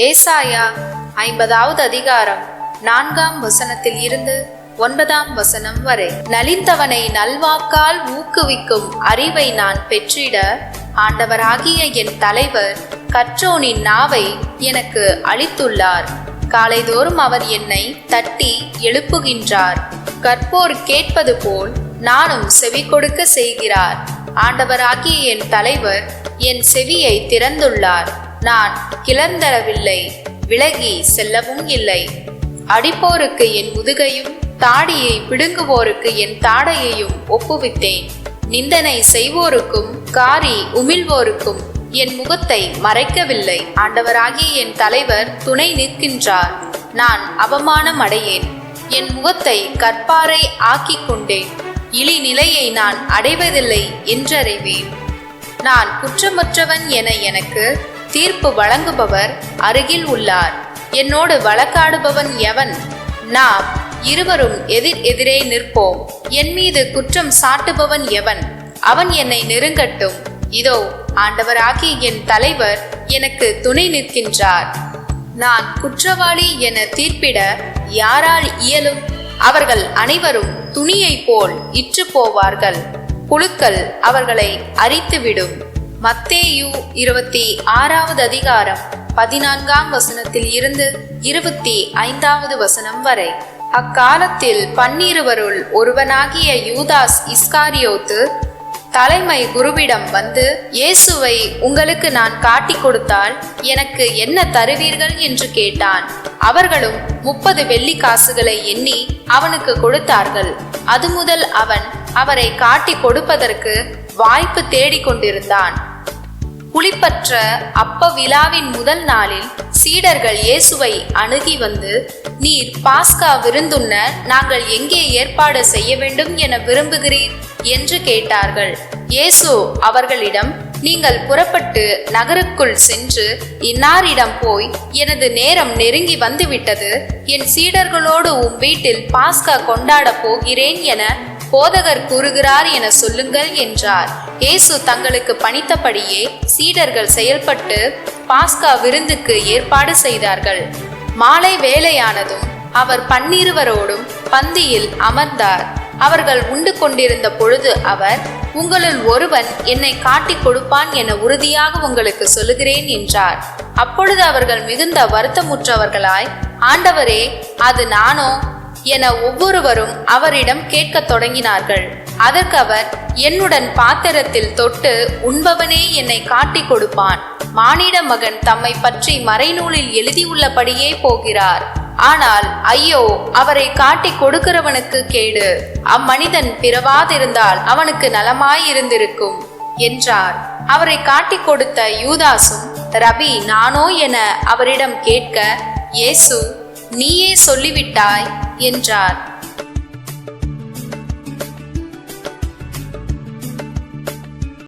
ஏசாயா 50வது அதிகாரம் 4ஆம் வசனத்தில் இருந்து 9ஆம் வசனம் வரை. நலிந்தவனை நல்வாக்கால் ஊக்குவிக்கும் அறிவை நான் பெற்றிட ஆண்டவராகிய என் தலைவர் கற்றோனின் நாவை எனக்கு அளித்துள்ளார். காலைதோறும் அவர் என்னை தட்டி எழுப்புகின்றார். கற்போர் கேட்பது போல் நானும் செவி கொடுக்க செய்கிறார். ஆண்டவராகிய என் தலைவர் என் செவியை திறந்துள்ளார். நான் கிளர்ந்தரவில்லை, விலகி செல்லவும் இல்லை. அடிப்போருக்கு என் முதுகையும் தாடியை பிடுங்குவோருக்கு என் தாடையையும் ஒப்புவித்தேன். நிந்தனை செய்வோருக்கும் காரி உமிழ்வோருக்கும் என் முகத்தை மறைக்கவில்லை. ஆண்டவராகிய என் தலைவர் துணை நிற்கின்றார். நான் அவமானம் அடையேன். என் முகத்தை கற்பாறை ஆக்கிக் கொண்டேன். இழி நிலையை நான் அடைவதில்லை என்றறிவேன். நான் குற்றமற்றவன் என எனக்கு தீர்ப்பு வழங்குபவர் அருகில் உள்ளார். என்னோடு வழக்காடுபவன் எவன்? நாம் இருவரும் எதிரே நிற்போம். என் மீது குற்றம் சாட்டுபவன் எவன்? அவன் என்னை நெருங்கட்டும். இதோ ஆண்டவராகிய என் தலைவர் எனக்கு துணை நிற்கின்றார். நான் குற்றவாளி என தீர்ப்பிட யாரால் இயலும்? அவர்கள் அனைவரும் துணியை போல் இற்று போவார்கள். புழுக்கள் அவர்களை அரித்துவிடும். மத்தேயு 26வது அதிகாரம் 14ஆம் வசனத்தில் இருந்து 25வது வசனம் வரை. அக்காலத்தில் 12 ஒருவனாகிய யூதாஸ் இஸ்காரியோத்து தலைமை குருவிடம் வந்து, இயேசுவை உங்களுக்கு நான் காட்டி கொடுத்தால் எனக்கு என்ன தருவீர்கள் என்று கேட்டான். அவர்களும் 30 வெள்ளி காசுகளை எண்ணி அவனுக்கு கொடுத்தார்கள். அது முதல் அவன் அவரை காட்டி கொடுப்பதற்கு வாய்ப்பு தேடிக்கொண்டிருந்தான். புளிப்பற்ற அப்ப விழாவின் முதல் நாளில் சீடர்கள் இயேசுவை அணுகி வந்து, நீர் பாஸ்கா விருந்துண்ண நாங்கள் எங்கே ஏற்பாடு செய்ய வேண்டும் என விரும்புகிறீர் என்று கேட்டார்கள். இயேசு அவர்களிடம், நீங்கள் புறப்பட்டு நகருக்குள் சென்று இன்னாரிடம் போய், எனது நேரம் நெருங்கி வந்துவிட்டது, என் சீடர்களோடு உம் வீட்டில் பாஸ்கா கொண்டாட போகிறேன் என போதகர் கூறுகிறார் என சொல்லுங்கள் என்றார். இயேசு தங்களுக்கு பணித்தபடியே சீடர்கள் செயல்பட்டு பாஸ்கா விருந்துக்கு ஏற்பாடு செய்தார்கள். மாலை வேளையானதும் அவர் 12 பந்தியில் அமர்ந்தார். அவர்கள் உண்டு கொண்டிருந்த பொழுது அவர், உங்களுள் ஒருவன் என்னை காட்டி கொடுப்பான் என உறுதியாக உங்களுக்கு சொல்லுகிறேன் என்றார். அப்பொழுது அவர்கள் மிகுந்த வருத்தமுற்றவர்களாய், ஆண்டவரே, அது நானோ என ஒவ்வொருவரும் அவரிடம் கேட்க தொடங்கினார்கள். அதற்கு அவர், என்னுடன் பாத்திரத்தில் தொட்டு உண்பவனே என்னை காட்டி கொடுப்பான். மானிட மகன் தம்மை பற்றி மறைநூலில் எழுதியுள்ளபடியே போகிறார். ஆனால் ஐயோ, அவரை காட்டி கொடுக்கிறவனுக்கு கேடு. அம்மனிதன் பிறவாதிருந்தால் அவனுக்கு நலமாயிருந்திருக்கும் என்றார். அவரை காட்டி கொடுத்த யூதாசும், ரபி, நானோ என அவரிடம் கேட்க, இயேசு, நீயே சொல்லிவிட்டாய் என்றார்.